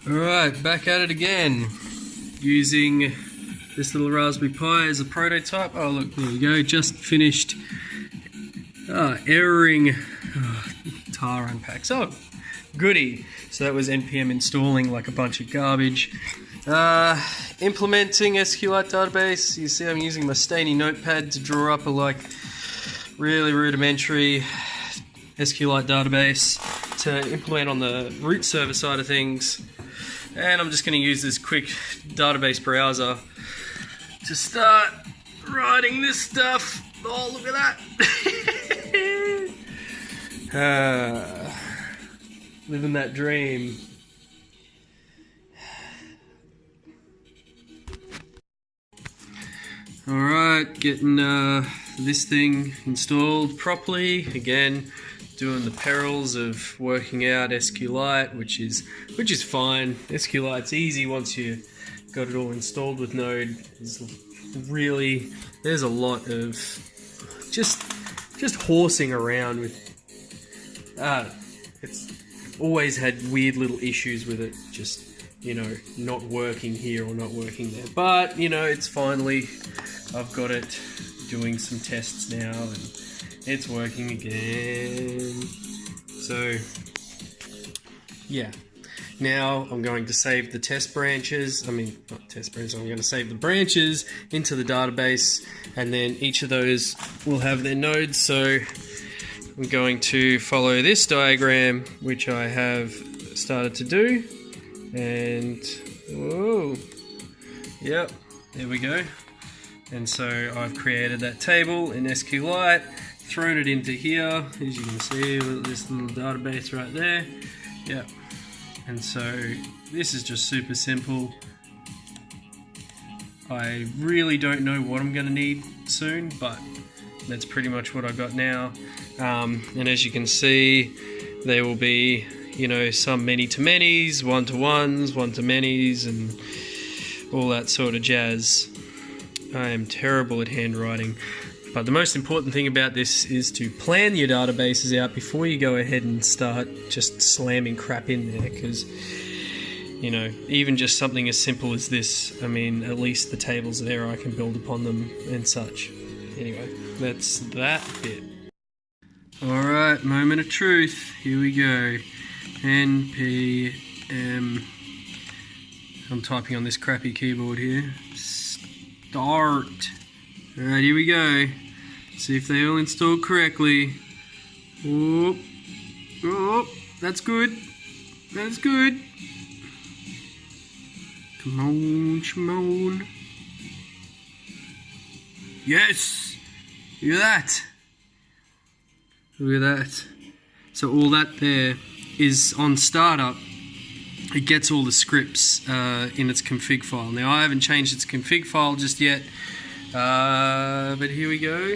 Alright, back at it again, using this little Raspberry Pi as a prototype. Oh look, there we go, just finished erroring tar unpacks. Oh, goody. So that was NPM installing like a bunch of garbage. Implementing SQLite database. You see I'm using my Stainy notepad to draw up a like really rudimentary SQLite database to implement on the root server side of things. And I'm just going to use this quick database browser to start writing this stuff. Oh, look at that. Living that dream. Alright, getting this thing installed properly. Again, doing the perils of working out SQLite, which is fine. SQLite's easy once you got it all installed with Node. There's a lot of just horsing around with. It's always had weird little issues with it, just not working here or not working there. But it's finally, I've got it doing some tests now and it's working again. So yeah, now I'm going to save the test branches. I mean, not test branches, I'm going to save the branches into the database, and then each of those will have their nodes. So I'm going to follow this diagram, which I have started to do, and whoa, yep, there we go. And so I've created that table in SQLite, thrown it into here, as you can see, with this little database right there. Yep. And so this is just super simple. I really don't know what I'm going to need soon, but that's pretty much what I got now. And as you can see, there will be, some many-to-manys, one-to-ones, one-to-manys, and all that sort of jazz. I am terrible at handwriting, but the most important thing about this is to plan your databases out before you go ahead and start just slamming crap in there, because even just something as simple as this, I mean, at least the tables are there, I can build upon them and such. Anyway, that's that bit. Alright, moment of truth, here we go. NPM, I'm typing on this crappy keyboard here. Start. Alright, here we go. See if they all installed correctly. Oh, that's good. That's good. Come on, Shimon. Yes! Look at that. Look at that. So all that there is on startup. It gets all the scripts in its config file. Now I haven't changed its config file just yet, but here we go.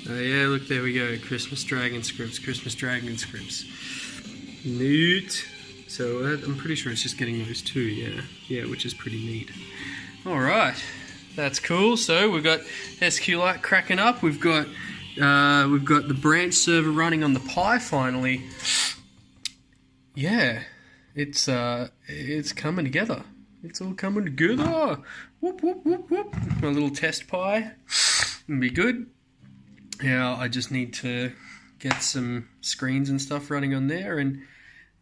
Yeah, look, there we go. Christmas Dragon scripts, Christmas Dragon scripts. Neat. So I'm pretty sure it's just getting those two, yeah, which is pretty neat. All right, that's cool. So we've got SQLite cracking up. We've got the branch server running on the Pi finally. Yeah. It's coming together. It's all coming together. Whoop, whoop, whoop, whoop. My little test Pi will be good. Now I just need to get some screens and stuff running on there, and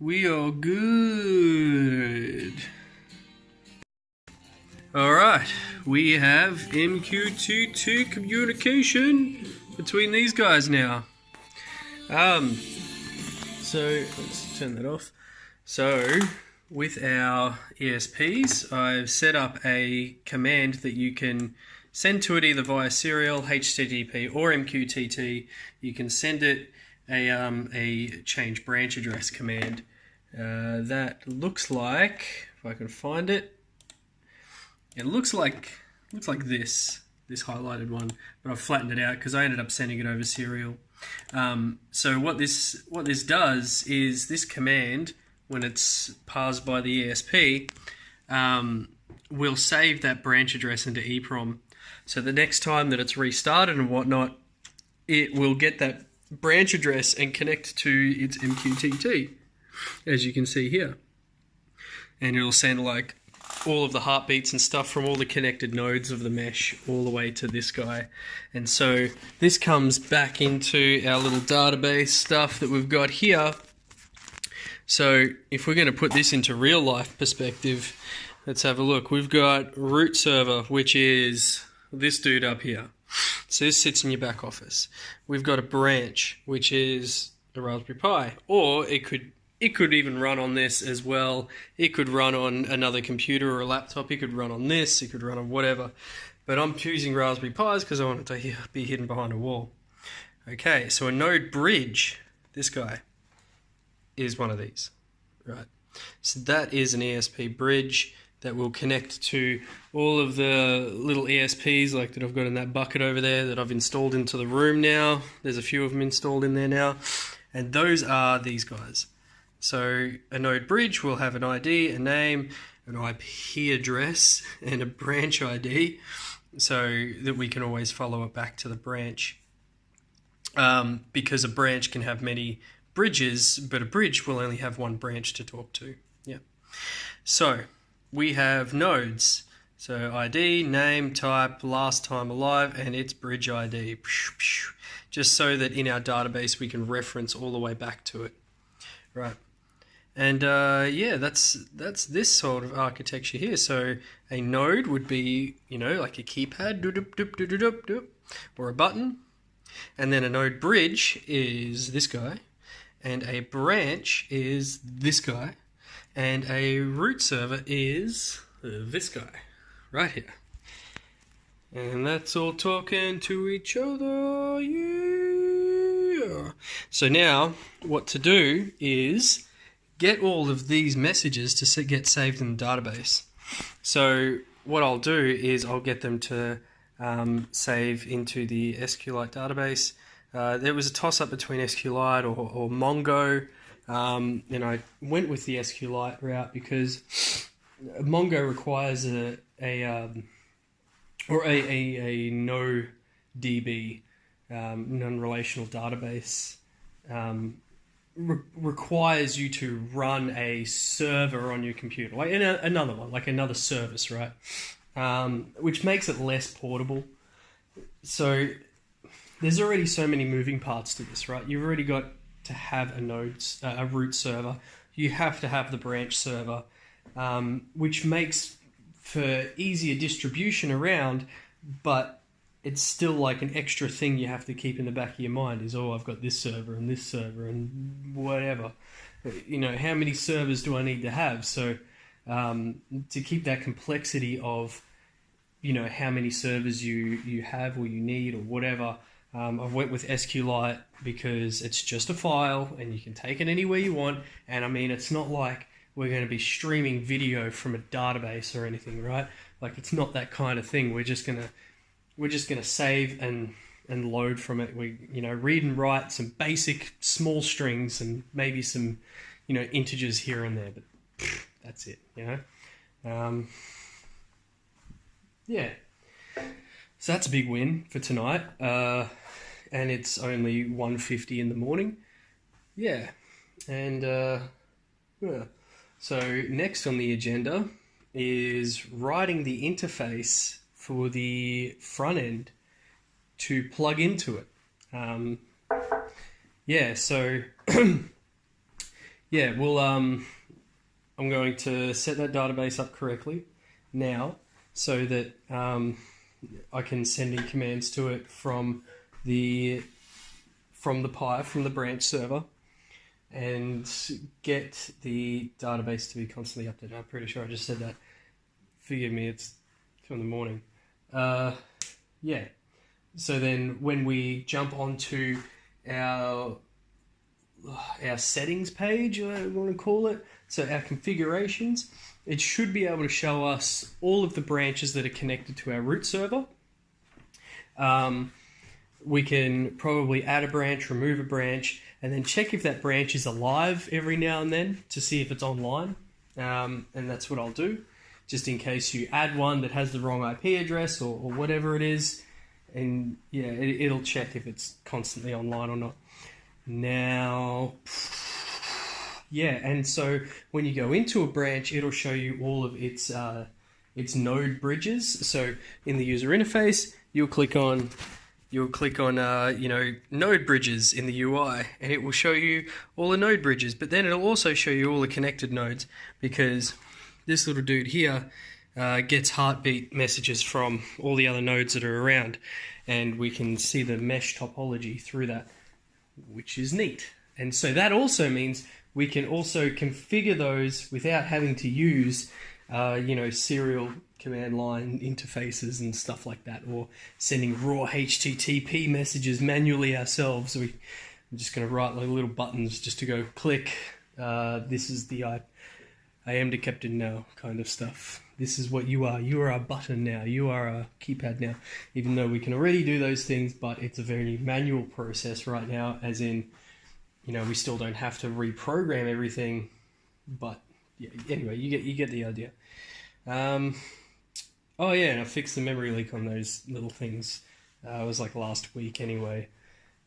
we are good. Alright, we have MQTT communication between these guys now. So let's turn that off. So, with our ESPs, I've set up a command that you can send to it either via serial, HTTP, or MQTT. You can send it a change branch address command. That looks like, if I can find it, it looks like this highlighted one, but I've flattened it out because I ended up sending it over serial. So what this does is this command, when it's parsed by the ESP, will save that branch address into EEPROM. So the next time that it's restarted and whatnot, it will get that branch address and connect to its MQTT, as you can see here. and it'll send like all of the heartbeats and stuff from all the connected nodes of the mesh all the way to this guy. And so this comes back into our little database stuff that we've got here. So if we're going to put this into real life perspective, let's have a look. We've got root server, which is this dude up here. So this sits in your back office. We've got a branch, which is a Raspberry Pi, or it could even run on this as well. It could run on another computer or a laptop. It could run on this. It could run on whatever. But I'm choosing Raspberry Pis because I want it to be hidden behind a wall. Okay, so a node bridge, this guy, is one of these, right? So that is an ESP bridge that will connect to all of the little ESPs like that I've got in that bucket over there that I've installed into the room now. There's a few of them installed in there now. And those are these guys. So a node bridge will have an ID, a name, an IP address, and a branch ID, so that we can always follow it back to the branch. Because a branch can have many bridges, but a bridge will only have one branch to talk to. Yeah. So we have nodes. So ID, name, type, last time alive, and its bridge ID. Just so that in our database we can reference all the way back to it. Right. And yeah, that's this sort of architecture here. So a node would be, you know, like a keypad, or a button. And then a node bridge is this guy. And a branch is this guy. And a root server is this guy, right here. And that's all talking to each other, yeah. So now, what to do is get all of these messages to get saved in the database. So what I'll do is I'll get them to save into the SQLite database. There was a toss-up between SQLite or Mongo, and I went with the SQLite route because Mongo requires a no DB, non-relational database, requires you to run a server on your computer, like another one, like another service, right? Which makes it less portable. So there's already so many moving parts to this, right? You've already got to have a root server. You have to have the branch server, which makes for easier distribution around, but it's still like an extra thing you have to keep in the back of your mind is, oh, I've got this server and whatever. You know, how many servers do I need to have? So to keep that complexity of, you know, how many servers you have or you need or whatever, I've went with SQLite because it's just a file and you can take it anywhere you want. And I mean, it's not like we're going to be streaming video from a database or anything, right? Like, it's not that kind of thing. We're just gonna save and load from it. We, you know, read and write some basic small strings and maybe some, you know, integers here and there, but that's it, you know. Yeah. So that's a big win for tonight. And it's only 1:50 in the morning. Yeah. And yeah. So next on the agenda is writing the interface for the front end to plug into it. Yeah, so yeah, well, I'm going to set that database up correctly now so that I can send in commands to it from the Pi, from the branch server, and get the database to be constantly updated. I'm pretty sure I just said that. Forgive me, it's 2 in the morning. Yeah. So then when we jump onto our settings page, I want to call it, so our configurations, it should be able to show us all of the branches that are connected to our root server. We can probably add a branch, remove a branch, and then check if that branch is alive every now and then to see if it's online. And that's what I'll do, just in case you add one that has the wrong IP address or whatever it is. And yeah, it'll check if it's constantly online or not. Now, Yeah, and so when you go into a branch, it'll show you all of its node bridges. So in the user interface, you'll click on node bridges in the UI, and it will show you all the node bridges. But then it'll also show you all the connected nodes, because this little dude here gets heartbeat messages from all the other nodes that are around, and we can see the mesh topology through that, which is neat. And so that also means we can also configure those without having to use serial command line interfaces and stuff like that, or sending raw HTTP messages manually ourselves. I'm just going to write like little buttons just to go click. This is the I am the captain now kind of stuff. This is what you are. You are a button now. You are a keypad now. Even though we can already do those things, but it's a very manual process right now, as in, we still don't have to reprogram everything. But yeah, anyway, you get the idea. Oh yeah, and I fixed the memory leak on those little things. It was like last week anyway.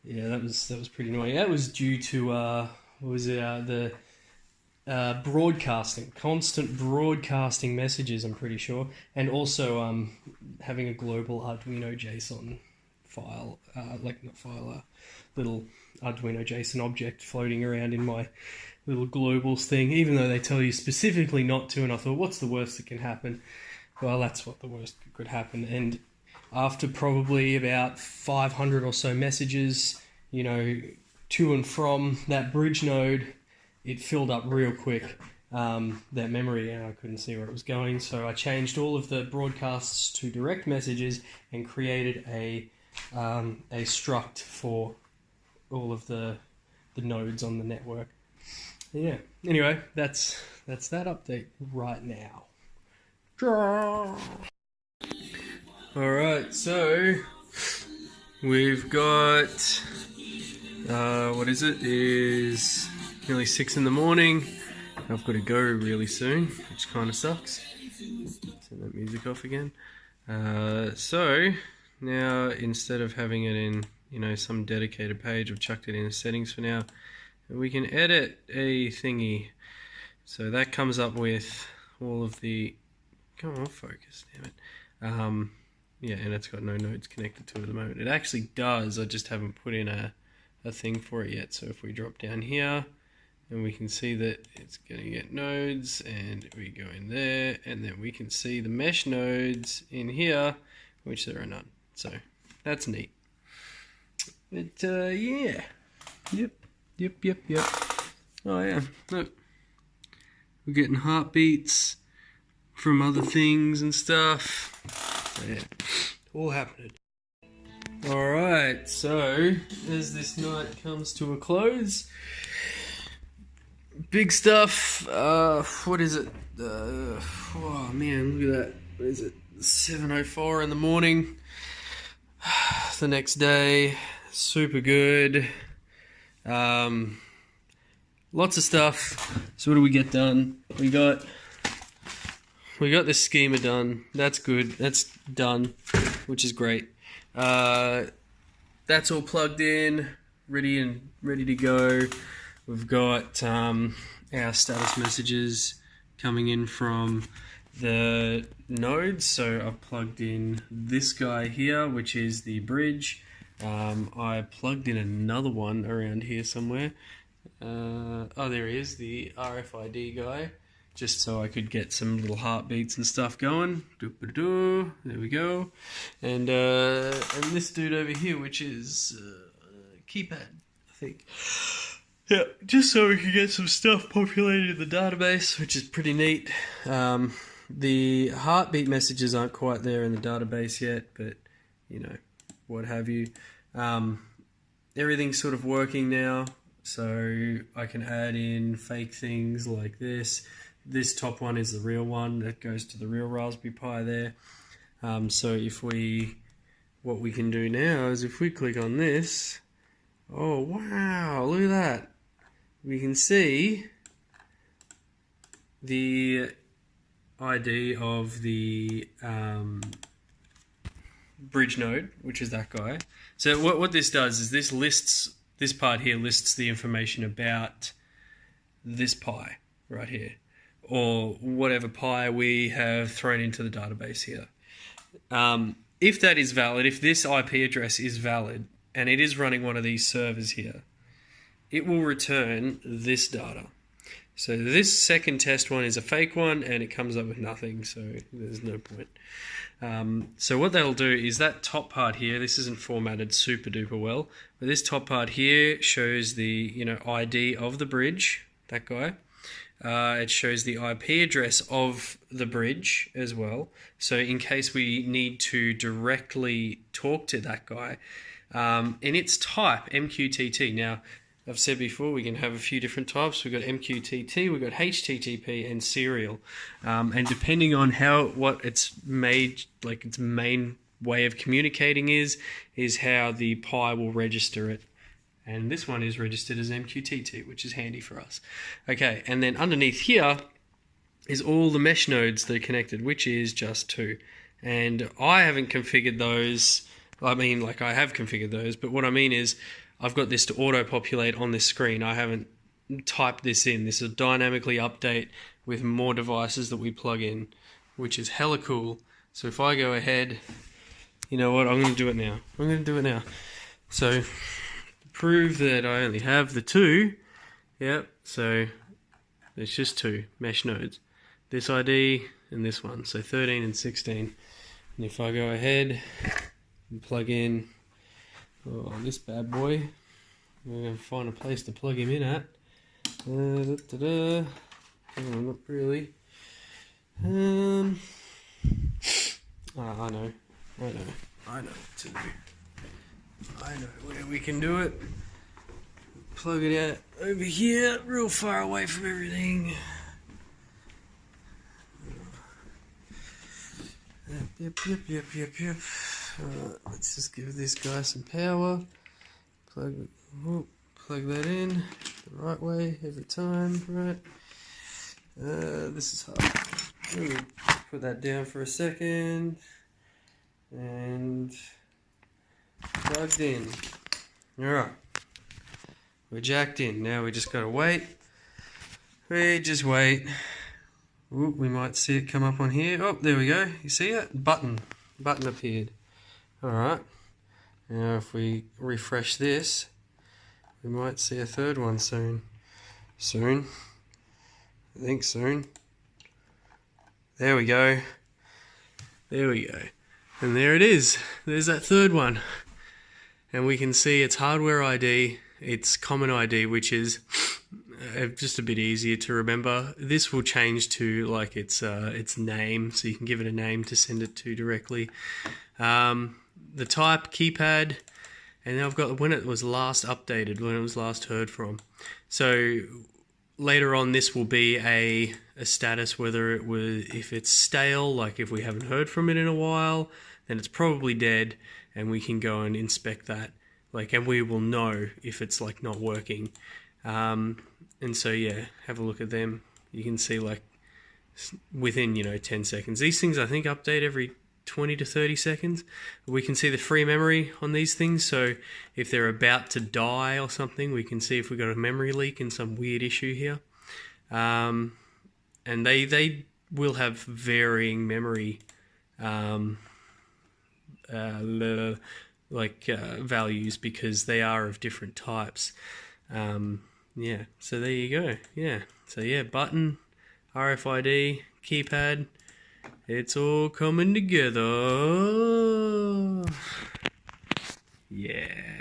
Yeah, that was pretty annoying. That was due to the broadcasting, constant broadcasting messages, I'm pretty sure, and also having a global Arduino JSON file, little Arduino JSON object floating around in my little globals thing, even though they tell you specifically not to. And I thought, what's the worst that can happen? Well, that's what the worst that could happen. And after probably about 500 or so messages, to and from that bridge node, it filled up real quick, that memory, and I couldn't see where it was going. So I changed all of the broadcasts to direct messages and created a struct for all of the nodes on the network. Yeah. Anyway, that's that update right now. Alright, so we've got what is it? It is nearly 6 in the morning. I've got to go really soon, which kind of sucks. Turn that music off again. So now, instead of having it in some dedicated page, I've chucked it in settings for now. And we can edit a thingy. So that comes up with all of the... Come on, focus, damn it. Yeah, and it's got no nodes connected to it at the moment. It actually does, I just haven't put in a thing for it yet. So if we drop down here, and we can see that it's going to get nodes, and we go in there, and then we can see the mesh nodes in here, which there are none. So that's neat. But yeah. Yep. Oh yeah, look. We're getting heartbeats from other things and stuff. So, yeah, all happening. Alright, so as this night comes to a close, big stuff. What is it? Oh man, look at that. What is it? 7:04 in the morning. The next day, super good. Lots of stuff. So what do we get done? We got this schema done. That's good. That's done, which is great. That's all plugged in, ready to go. We've got our status messages coming in from the nodes. So I've plugged in this guy here, which is the bridge. I plugged in another one around here somewhere. Oh, there he is, the RFID guy, just so I could get some little heartbeats and stuff going. There we go. And this dude over here, which is keypad, I think. Yeah, just so we can get some stuff populated in the database, which is pretty neat. The heartbeat messages aren't quite there in the database yet, but what have you. Everything's sort of working now, so I can add in fake things like this. This top one is the real one that goes to the real Raspberry Pi there. So what we can do now is if we click on this, oh wow, look at that. We can see the ID of the bridge node, which is that guy. So what this does is this part here lists the information about this pi right here, or whatever pi we have thrown into the database here. If that is valid, if this IP address is valid, and it is running one of these servers here, it will return this data. So this second test one is a fake one, and it comes up with nothing, so there's no point. So what that'll do is that top part here, this isn't formatted super duper well, but this top part here shows the ID of the bridge, that guy. It shows the IP address of the bridge as well. So in case we need to directly talk to that guy, and its type, MQTT. Now, I've said before, we can have a few different types. We've got MQTT, we've got HTTP, and serial. And depending on what it's made, like its main way of communicating is how the Pi will register it. And this one is registered as MQTT, which is handy for us. Okay, and then underneath here is all the mesh nodes that are connected, which is just 2. And I haven't configured those. I mean, like, I have configured those, but what I mean is I've got this to auto-populate on this screen. I haven't typed this in. This will dynamically update with more devices that we plug in, which is hella cool. So if I go ahead, you know what, I'm going to do it now. So to prove that I only have the 2, yep, so there's just 2 mesh nodes. This ID and this one, so 13 and 16. And if I go ahead and plug in this bad boy, we're going to find a place to plug him in at. Oh, not really. I know what to do. I know where we can do it. Plug it out over here, real far away from everything. Yep. Let's just give this guy some power. Plug that in the right way every time, right? This is hard. Let me put that down for a second. And plugged in. Alright. We're jacked in. Now we just gotta wait. We just wait. Ooh, we might see it come up on here. Oh, there we go. You see it? Button appeared. Alright. Now if we refresh this, we might see a third one soon. I think soon. There we go. And there it is. There's that third one. And we can see its hardware ID, its common ID, which is just a bit easier to remember. This will change to like its name, so you can give it a name to send it to directly. The type, keypad, and then I've got when it was last updated, when it was last heard from. So later on, this will be a status, whether it was, if it's stale, like if we haven't heard from it in a while, then it's probably dead, and we can go and inspect that, like, and we will know if it's like not working. And so yeah, have a look at them. You can see like within 10 seconds. These things I think update every 20 to 30 seconds. We can see the free memory on these things, so if they're about to die or something, we can see if we've got a memory leak and some weird issue here. And they will have varying memory values, because they are of different types. Yeah, so there you go. Yeah, so yeah, button, RFID, keypad, it's all coming together. Yeah.